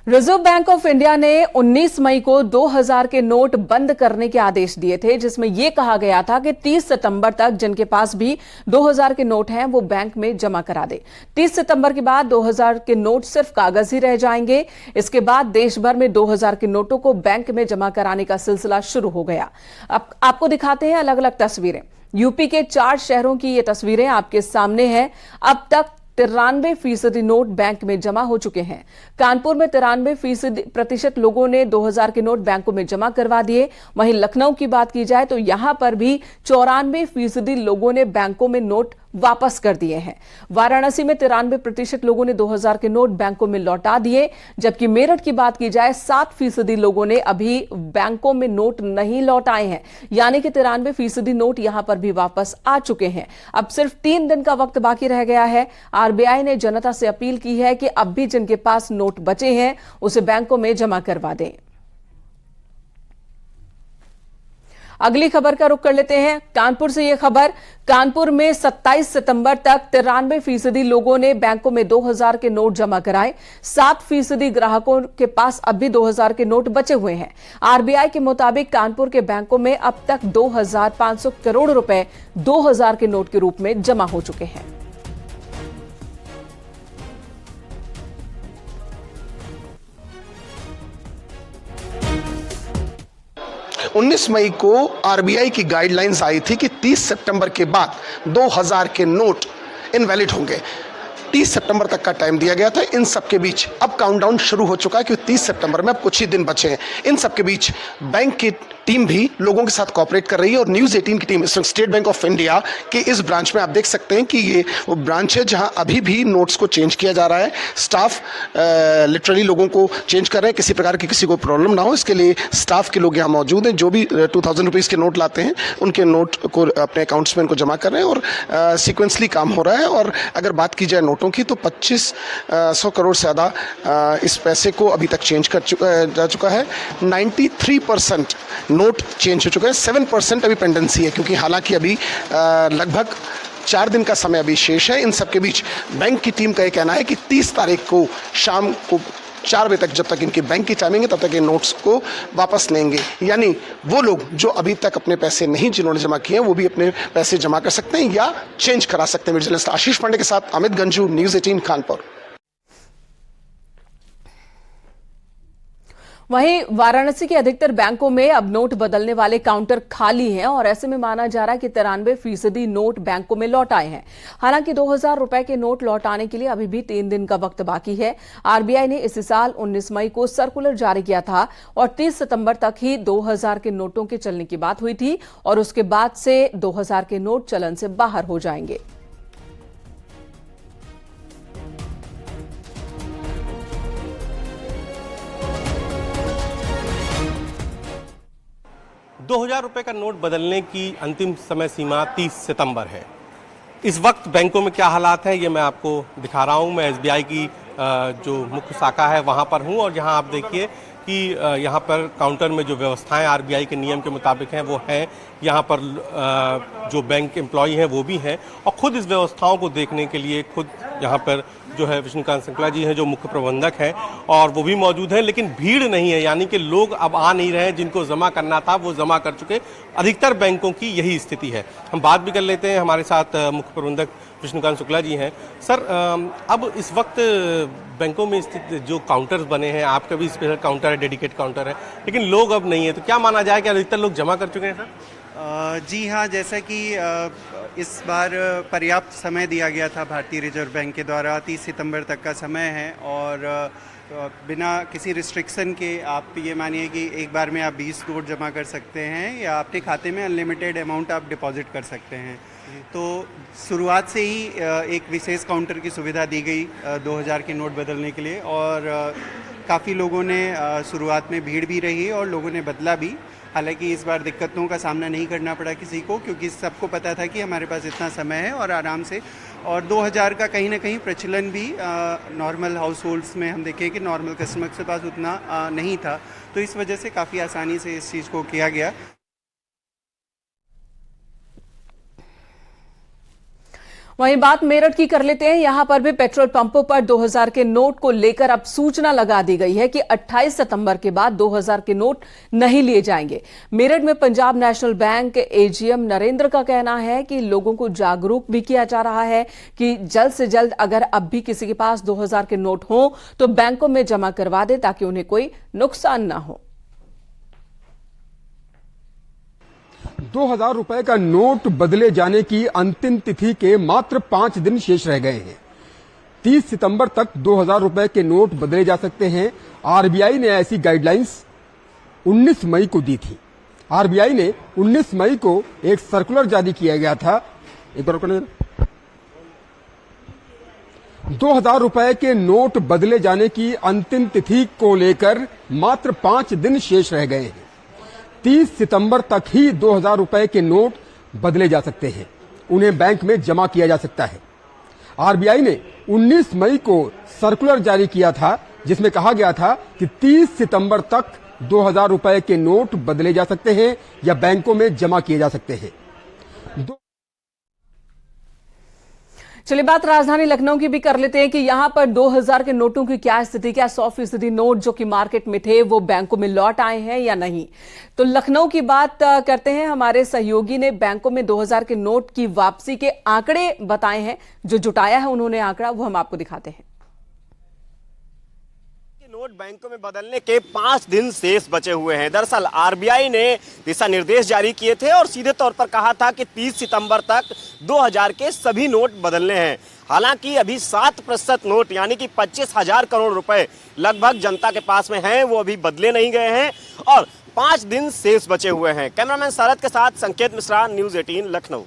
Reserve bank of India ने 19 मई को 2000 के नोट बंद करने के आदेश दिए थे, जिसमें यह कहा गया था कि 30 सितंबर तक जिनके पास भी 2000 के नोट हैं वो बैंक में जमा करा दे। 30 सितंबर के बाद 2000 के नोट सिर्फ कागज ही रह जाएंगे। इसके बाद देश भर में 2000 के नोटों को बैंक में जमा कराने का सिलसिला शुरू हो गया। अब आपको दिखाते हैं अलग अलग तस्वीरें। यूपी के 4 शहरों की ये तस्वीरें आपके सामने हैं। अब तक 93% नोट बैंक में जमा हो चुके हैं। कानपुर में 93% लोगों ने 2000 के नोट बैंकों में जमा करवा दिए। वहीं लखनऊ की बात की जाए तो यहां पर भी 94% लोगों ने बैंकों में नोट वापस कर दिए हैं। वाराणसी में 93% लोगों ने 2000 के नोट बैंकों में लौटा दिए, जबकि मेरठ की बात की जाए 7% लोगों ने अभी बैंकों में नोट नहीं लौटाए हैं, यानी कि 93% नोट यहां पर भी वापस आ चुके हैं। अब सिर्फ 3 दिन का वक्त बाकी रह गया है। आरबीआई ने जनता से अपील की है कि अब भी जिनके पास नोट बचे हैं उसे बैंकों में जमा करवा दें। अगली खबर का रुख कर लेते हैं कानपुर से। यह खबर, कानपुर में 27 सितंबर तक 93% लोगों ने बैंकों में 2000 के नोट जमा कराए। 7% ग्राहकों के पास अब भी 2000 के नोट बचे हुए हैं। आरबीआई के मुताबिक कानपुर के बैंकों में अब तक 2500 करोड़ रुपए 2000 के नोट के रूप में जमा हो चुके हैं। 19 मई को आरबीआई की गाइडलाइंस आई थी कि 30 सितंबर के बाद 2000 के नोट इनवैलिड होंगे। 30 सितंबर तक का टाइम दिया गया था। इन सब के बीच अब काउंटडाउन शुरू हो चुका है क्योंकि 30 सितंबर में अब कुछ ही दिन बचे हैं। इन सब के बीच बैंक की टीम भी लोगों के साथ कोऑपरेट कर रही है और न्यूज़ 18 की team state bank of India के इस ब्रांच में आप देख सकते हैं कि ये वो ब्रांच है जहां अभी भी नोट्स को चेंज किया जा रहा है। स्टाफ लिटरली लोगों को चेंज कर रहे हैं, किसी प्रकार की किसी को प्रॉब्लम ना हो इसके लिए स्टाफ के लोग यहाँ मौजूद हैं। जो भी 2000 रुपीज़ के नोट लाते हैं उनके नोट को अपने अकाउंट्स में इनको जमा कर रहे हैं और सीक्वेंसली काम हो रहा है। और अगर बात की जाए नोटों की तो 2500 करोड़ से ज़्यादा इस पैसे को अभी तक चेंज जा चुका है। 93% नोट चेंज हो चुका है। 7% अभी पेंडेंसी है क्योंकि हालांकि अभी लगभग 4 दिन का समय अभी शेष है। इन सब के बीच बैंक की टीम का यह कहना है कि 30 तारीख को शाम को 4 बजे तक, जब तक इनकी बैंक की टाइमिंग है, तब तक ये नोट्स को वापस लेंगे। यानी वो लोग जो अभी तक अपने पैसे नहीं जिन्होंने जमा किए हैं वो भी अपने पैसे जमा कर सकते हैं या चेंज करा सकते हैं। जर्नलिस्ट आशीष पांडे के साथ अमित गंजू, न्यूज़ 18 कानपुर। वहीं वाराणसी के अधिकतर बैंकों में अब नोट बदलने वाले काउंटर खाली हैं और ऐसे में माना जा रहा है कि 93% नोट बैंकों में लौट आए हैं। हालांकि 2000 रुपए के नोट लौटाने के लिए अभी भी 3 दिन का वक्त बाकी है। आरबीआई ने इसी साल 19 मई को सर्कुलर जारी किया था और 30 सितंबर तक ही 2000 के नोटों के चलने की बात हुई थी और उसके बाद से 2000 के नोट चलन से बाहर हो जाएंगे। ₹2000 का नोट बदलने की अंतिम समय सीमा 30 सितंबर है। इस वक्त बैंकों में क्या हालात हैं ये मैं आपको दिखा रहा हूं। मैं एसबीआई की जो मुख्य शाखा है वहां पर हूं और यहां आप देखिए कि यहाँ पर काउंटर में जो व्यवस्थाएं आरबीआई के नियम के मुताबिक हैं वो हैं। यहाँ पर जो बैंक एम्प्लॉई हैं वो भी हैं और खुद इस व्यवस्थाओं को देखने के लिए खुद यहाँ पर जो है विष्णुकांत शुक्ला जी हैं जो मुख्य प्रबंधक हैं और वो भी मौजूद हैं। लेकिन भीड़ नहीं है, यानी कि लोग अब आ नहीं रहे हैं। जिनको जमा करना था वो जमा कर चुके। अधिकतर बैंकों की यही स्थिति है। हम बात भी कर लेते हैं, हमारे साथ मुख्य प्रबंधक विष्णुकांत शुक्ला जी हैं। सर, अब इस वक्त बैंकों में स्थित जो काउंटर्स बने हैं, आपका भी स्पेशल काउंटर है, डेडिकेट काउंटर है, लेकिन लोग अब नहीं है, तो क्या माना जाए कि अधिकतर लोग जमा कर चुके हैं सर? जी हाँ, जैसा कि इस बार पर्याप्त समय दिया गया था भारतीय रिजर्व बैंक के द्वारा। 30 सितंबर तक का समय है और बिना किसी रिस्ट्रिक्शन के आप ये मानिए कि एक बार में आप 20 नोट जमा कर सकते हैं या अपने खाते में अनलिमिटेड अमाउंट आप डिपॉजिट कर सकते हैं। तो शुरुआत से ही एक विशेष काउंटर की सुविधा दी गई 2000 के नोट बदलने के लिए और काफ़ी लोगों ने शुरुआत में भीड़ भी रही और लोगों ने बदला भी। हालांकि इस बार दिक्कतों का सामना नहीं करना पड़ा किसी को क्योंकि सबको पता था कि हमारे पास इतना समय है और आराम से। और 2000 का कहीं ना कहीं प्रचलन भी नॉर्मल हाउस होल्ड्स में हम देखें कि नॉर्मल कस्टमर के पास उतना नहीं था, तो इस वजह से काफ़ी आसानी से इस चीज़ को किया गया। वहीं बात मेरठ की कर लेते हैं। यहां पर भी पेट्रोल पंपों पर 2000 के नोट को लेकर अब सूचना लगा दी गई है कि 28 सितंबर के बाद 2000 के नोट नहीं लिए जाएंगे। मेरठ में Punjab national bank AGM Narendra का कहना है कि लोगों को जागरूक भी किया जा रहा है कि जल्द से जल्द अगर अब भी किसी के पास 2000 के नोट हो तो बैंकों में जमा करवा दे ताकि उन्हें कोई नुकसान ना हो। 2000 रुपए का नोट बदले जाने की अंतिम तिथि के मात्र 5 दिन शेष रह गए हैं। 30 सितंबर तक 2000 रुपए के नोट बदले जा सकते हैं। आरबीआई ने ऐसी गाइडलाइंस 19 मई को दी थी। आरबीआई ने 19 मई को एक सर्कुलर जारी किया गया था। एक बार 2000 रुपए के नोट बदले जाने की अंतिम तिथि को लेकर मात्र 5 दिन शेष रह गए हैं। 30 सितंबर तक ही 2000 रुपए के नोट बदले जा सकते हैं, उन्हें बैंक में जमा किया जा सकता है। आरबीआई ने 19 मई को सर्कुलर जारी किया था जिसमें कहा गया था कि 30 सितंबर तक 2000 रुपए के नोट बदले जा सकते हैं या बैंकों में जमा किए जा सकते हैं। चलिए बात राजधानी लखनऊ की भी कर लेते हैं कि यहां पर 2000 के नोटों की क्या स्थिति, क्या 100% नोट जो कि मार्केट में थे वो बैंकों में लौट आए हैं या नहीं। तो लखनऊ की बात करते हैं। हमारे सहयोगी ने बैंकों में 2000 के नोट की वापसी के आंकड़े बताए हैं। जो जुटाया है उन्होंने आंकड़ा, वो हम आपको दिखाते हैं। नोट बैंकों में बदलने के 5 दिन शेष बचे हुए हैं। दरअसल आरबीआई ने दिशा निर्देश जारी किए थे और सीधे तौर पर कहा था कि 30 सितंबर तक 2000 के सभी नोट बदलने हैं। हालांकि अभी 7% नोट यानी कि 25,000 करोड़ रुपए लगभग जनता के पास में हैं, वो अभी बदले नहीं गए हैं और 5 दिन शेष बचे हुए हैं। कैमरामैन शरद के साथ संकेत मिश्रा, न्यूज़ 18 लखनऊ।